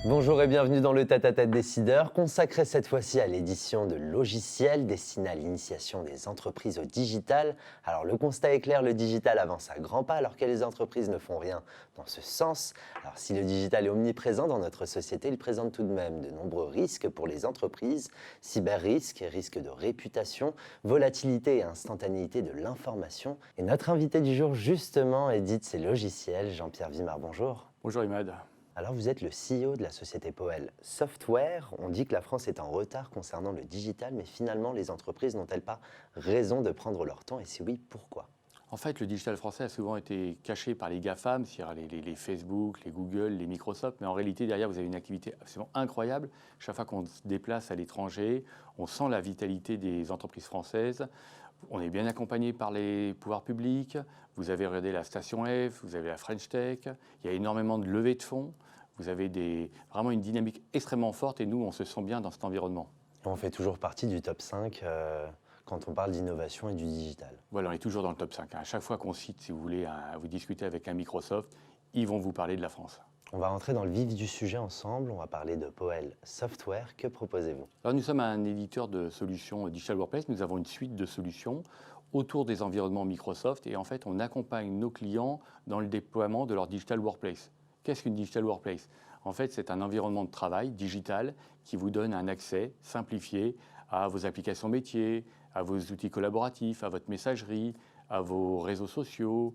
Bonjour et bienvenue dans le Tête-à-Tête décideur, consacré cette fois-ci à l'édition de logiciels destinés à l'initiation des entreprises au digital. Alors le constat est clair, le digital avance à grands pas alors que les entreprises ne font rien dans ce sens. Alors si le digital est omniprésent dans notre société, il présente tout de même de nombreux risques pour les entreprises. Cyber-risques, risques de réputation, volatilité et instantanéité de l'information. Et notre invité du jour justement édite ces logiciels, Jean-Pierre Vimard, bonjour. Bonjour Imad. Alors vous êtes le CEO de la société Poel Software. On dit que la France est en retard concernant le digital, mais finalement les entreprises n'ont-elles pas raison de prendre leur temps et si oui, pourquoi? En fait, le digital français a souvent été caché par les GAFAM, c'est-à-dire les Facebook, les Google, les Microsoft, mais en réalité, derrière, vous avez une activité absolument incroyable. Chaque fois qu'on se déplace à l'étranger, on sent la vitalité des entreprises françaises. On est bien accompagné par les pouvoirs publics. Vous avez regardé la Station F, vous avez la French Tech. Il y a énormément de levées de fonds. Vous avez vraiment une dynamique extrêmement forte et nous, on se sent bien dans cet environnement. On fait toujours partie du top 5 quand on parle d'innovation et du digital. Voilà, on est toujours dans le top 5. À chaque fois qu'on cite, si vous voulez, vous discutez avec un Microsoft, ils vont vous parler de la France. On va rentrer dans le vif du sujet ensemble, on va parler de Poel Software. Que proposez-vous? Alors, nous sommes un éditeur de solutions Digital Workplace. Nous avons une suite de solutions autour des environnements Microsoft et en fait, on accompagne nos clients dans le déploiement de leur Digital Workplace. Qu'est-ce qu'une Digital Workplace? En fait, c'est un environnement de travail digital qui vous donne un accès simplifié à vos applications métiers, à vos outils collaboratifs, à votre messagerie, à vos réseaux sociaux,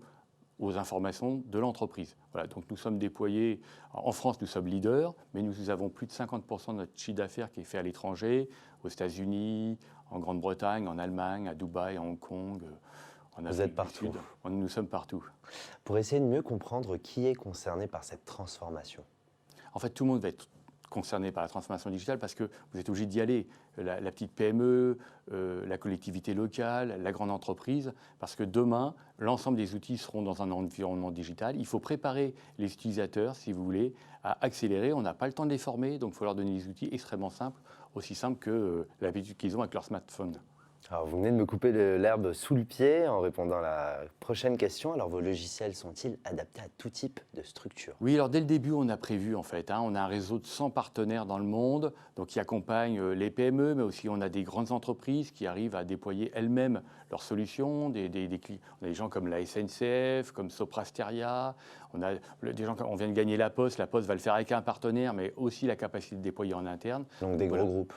aux informations de l'entreprise. Voilà, donc nous sommes déployés, en France nous sommes leaders, mais nous avons plus de 50% de notre chiffre d'affaires qui est fait à l'étranger, aux États-Unis, en Grande-Bretagne, en Allemagne, à Dubaï, à Hong Kong, en Vous êtes partout. Afrique du Sud. Nous sommes partout. Pour essayer de mieux comprendre qui est concerné par cette transformation. En fait, tout le monde va être concerné par la transformation digitale parce que vous êtes obligé d'y aller. La petite PME, la collectivité locale, la grande entreprise, parce que demain, l'ensemble des outils seront dans un environnement digital. Il faut préparer les utilisateurs, si vous voulez, à accélérer. On n'a pas le temps de les former, donc il faut leur donner des outils extrêmement simples, aussi simples que l'habitude qu'ils ont avec leur smartphone. Alors, vous venez de me couper l'herbe sous le pied en répondant à la prochaine question. Alors, vos logiciels sont-ils adaptés à tout type de structure? Oui, alors dès le début, on a prévu en fait. On a un réseau de 100 partenaires dans le monde, donc qui accompagnent les PME, mais aussi on a des grandes entreprises qui arrivent à déployer elles-mêmes leurs solutions. On a des gens comme la SNCF, comme Soprasteria. On a des gens, on vient de gagner la Poste va le faire avec un partenaire, mais aussi la capacité de déployer en interne. Donc des gros groupes.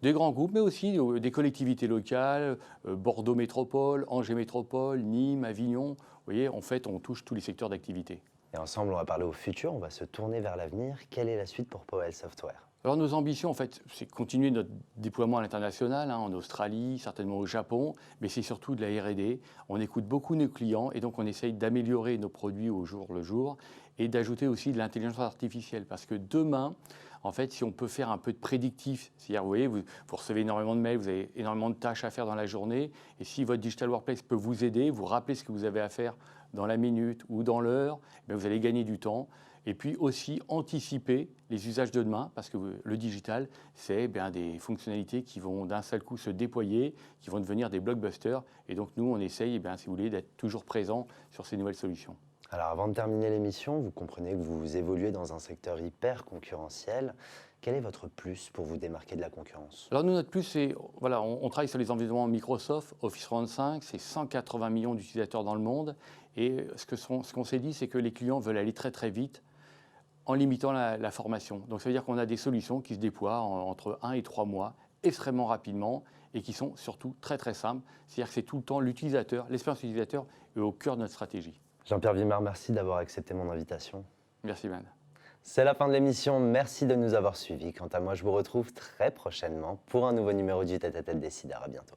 Des grands groupes, mais aussi des collectivités locales, Bordeaux Métropole, Angers Métropole, Nîmes, Avignon. Vous voyez, en fait, on touche tous les secteurs d'activité. Et ensemble, on va parler au futur, on va se tourner vers l'avenir. Quelle est la suite pour Poel Software? Alors nos ambitions, en fait, c'est continuer notre déploiement à l'international, en Australie, certainement au Japon, mais c'est surtout de la R&D. On écoute beaucoup nos clients et donc on essaye d'améliorer nos produits au jour le jour et d'ajouter aussi de l'intelligence artificielle. Parce que demain, en fait, si on peut faire un peu de prédictif, c'est-à-dire, vous voyez, vous recevez énormément de mails, vous avez énormément de tâches à faire dans la journée, et si votre Digital Workplace peut vous aider, vous rappeler ce que vous avez à faire dans la minute ou dans l'heure, vous allez gagner du temps. Et puis aussi anticiper les usages de demain, parce que le digital, c'est des fonctionnalités qui vont d'un seul coup se déployer, qui vont devenir des blockbusters. Et donc nous, on essaye, si vous voulez, d'être toujours présent sur ces nouvelles solutions. Alors avant de terminer l'émission, vous comprenez que vous évoluez dans un secteur hyper concurrentiel. Quel est votre plus pour vous démarquer de la concurrence? Alors nous, notre plus, c'est, voilà, on travaille sur les environnements Microsoft, Office 365, c'est 180 millions d'utilisateurs dans le monde. Et ce qu'on s'est dit, c'est que les clients veulent aller très très vite en limitant la formation. Donc ça veut dire qu'on a des solutions qui se déploient entre 1 et 3 mois, extrêmement rapidement, et qui sont surtout très très simples. C'est-à-dire que c'est tout le temps l'utilisateur, l'expérience utilisateur est au cœur de notre stratégie. Jean-Pierre Vimard, merci d'avoir accepté mon invitation. Merci, Man. C'est la fin de l'émission, merci de nous avoir suivis. Quant à moi, je vous retrouve très prochainement pour un nouveau numéro du Tête-à-Tête décideur. À bientôt.